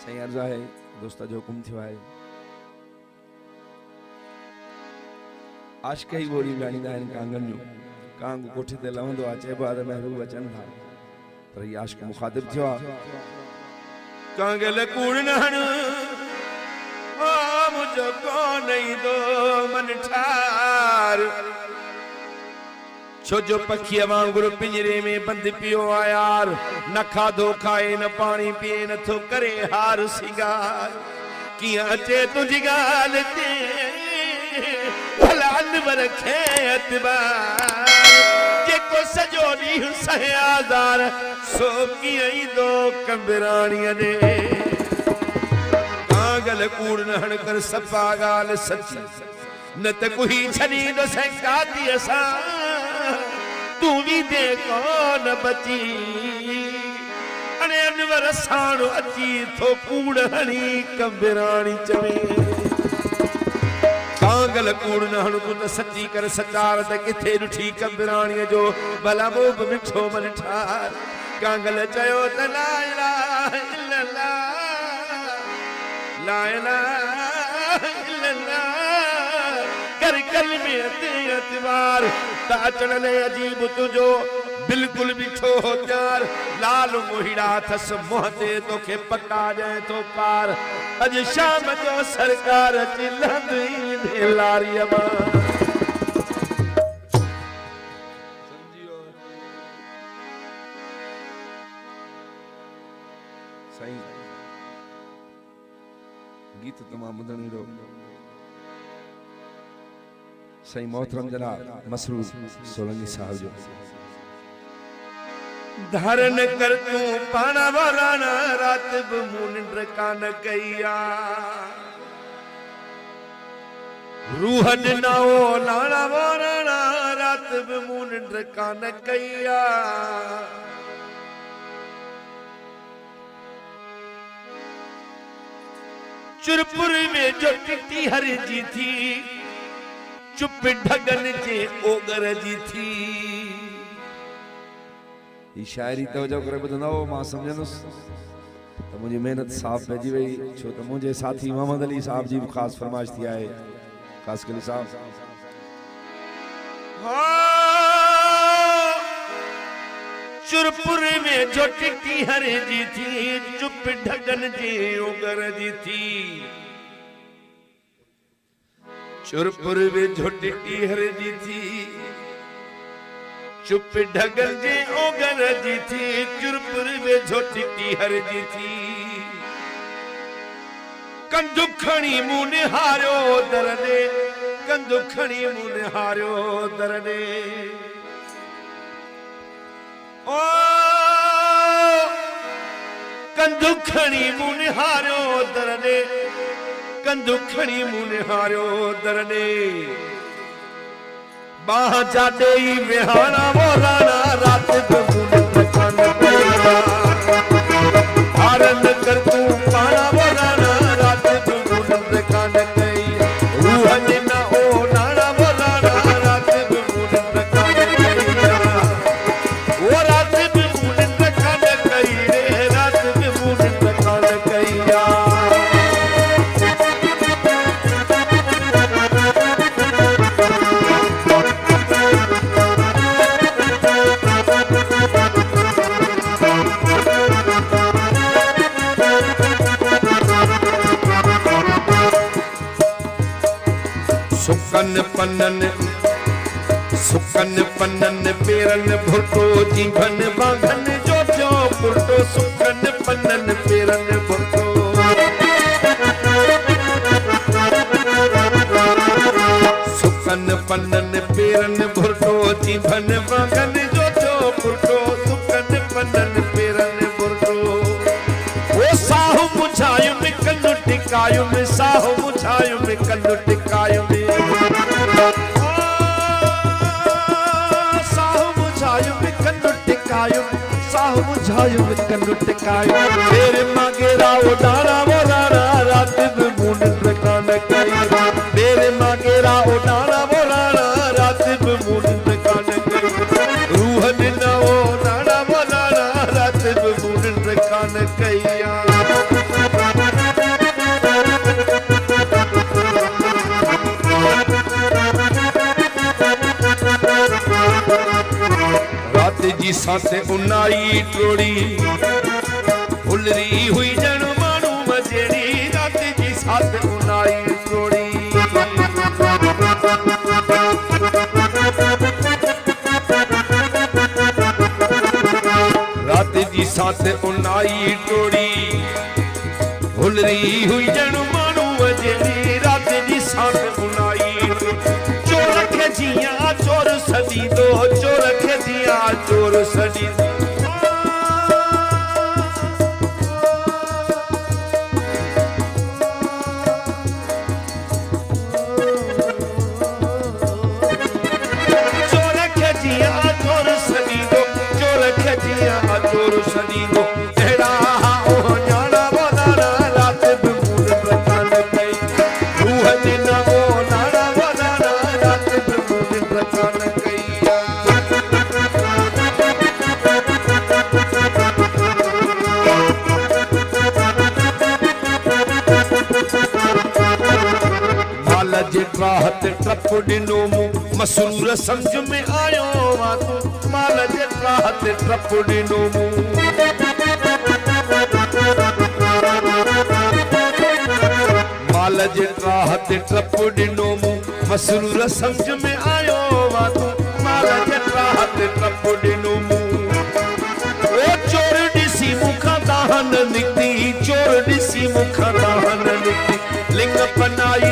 सही अर्जा है दोस्त जो हुकुम थियो है आशिक ही बोली ॻाईंदा आहिनि कांगनि जो कांग कोठे ते लहंदो आहे चइबो आहे त महबूब अचनि था पर ही आशिक मुखातिब थियो आहे कांगल कूड़ न हण ओ मुझो कोन ईंदो मन ठार छो जो पखीअ वांगुरु पिंजरे में बंदि पियो आहे यार न खाधो खाए न पाणी पीए नथो करे हार सिंगार कीअं अचे तुंहिंजी ॻाल्हि ते भला अनवर खे एतबार जेको सॼो ॾींहुं सहे आज़ार सो कीअं ईंदो कंबराणीअ ॾे कांगल कूड़ न हण कर सफ़ा ॻाल्हि सची न त कुही छॾींदुसि कातीअ सां तू भी देखो न बची अने अनवर साणो अची थो कूड़ हणी कंबराणी चवे कांगल कूड़ न हण तू त सची कर सचार त किथे ॾिठी कंबराणीअ जो भला वो बि मिठो मन ठार कांगल चयो त ला इलाहा इल्लल्लाह ला इलाहा इल्लल्लाह कर कलमे ते एतबार त अचण ले अजीब तुझो बिल्कुल बिठो हो त्यार लाल मोहिड़ा थस मोहते तोखे पका जाए तो पार अज शाम जो सरकार चिल्लंदी दे लारिया मां समझियो सही गीत तमाम ॿुधणी रो सही मोहतरम जनाब मसरूर सोलंकी साहब जो धारण कर तू पाना वराना रात भी मुंड कान कईया रूह नाओ लाना वराना रात भी मुंड कान कईया चुरपुर में जो टिटी हर जी थी चुप ढगन जे ओगर जी थी ई शायरी तवजो करे ॿुधंदो मां सम्झंदुसि त मुंहिंजी महिनत साफ़ पइजी वई छो त मुंहिंजे साथी मोहम्मद अली साहब जी ख़ासि फरमाइश थी आहे ख़ासि अली साहब चुरपुर में जो टिटी हर जी थी चुप ढगन जे ओगर जी थी चुरपुर में झोटी हर जी थी चुप ढगल जे ओगर जी थी चुरपुर में झोटी हर जी थी कंदु खणी मुंह निहारियो दर दे कंदु खणी मुंह निहारियो दर दे ओ कंदु खणी मुंह निहारियो दर दे कंदु खणी मुंह निहारियो दर दे बाह जाते ही विहाना बोलाना रात को मुंह कान कईया हारन कर तू पाना बोलाना रात को मुंह कान कईया रूह ना ओ नाना बोलाना रात को मुंह कान कईया वो रात को मुंह कान कईया रात को मुंह कान कईया सुकन पन्नन पेरन भुर्टो जीवन बांधन जो जो पुरटो सुकन पन्नन पेरन भुर्टो सुकन पन्नन पेरन भुर्टो जीवन बांधन जो जो पुरटो सुकन पन्नन पेरन भुर्टो वो साहु मुझायु में कन्नु टिकायु में साहु मुझायु में कन्नु टिकायु में साहु मुझायु में कन्नु टिकायु तेरे मांगेरा उडारा वो रारा रात में मुंड कान कईया तेरे मांगेरा उडारा वो रारा रात में मुंड कान कईया रूह ना ओ नाना वो रारा रात में मुंड कान कईया जी साथ उन्नाई टोड़ी हुलरी हुई जन मानू मजेड़ी रात जी साथ उन्नाई टोड़ी रात जी साथ उन्नाई टोड़ी हुलरी हुई जन मानू मजेड़ी रात जी साथ उन्नाई चोर खजिया चोर सदी दो चोर खजिया चोर सदी दो चोर सदी दो तेरा ओ जाना बोलाना रात बिमून प्रचान कई रूह दिन वो नाना बोलाना रात बिमून प्रचान कई माल जे राहत टप डिनो मुंह मसरूर समझ में आयो वा तू माल जे राहत टप डिनो माल जे राहत टप डिनो मसरूर समझ में आयो वा तू माल जे राहत टप डिनो ओ चोर दिसी मुखा दाहन निकती चोर दिसी मुखा दाहन निकती लिंग पनाई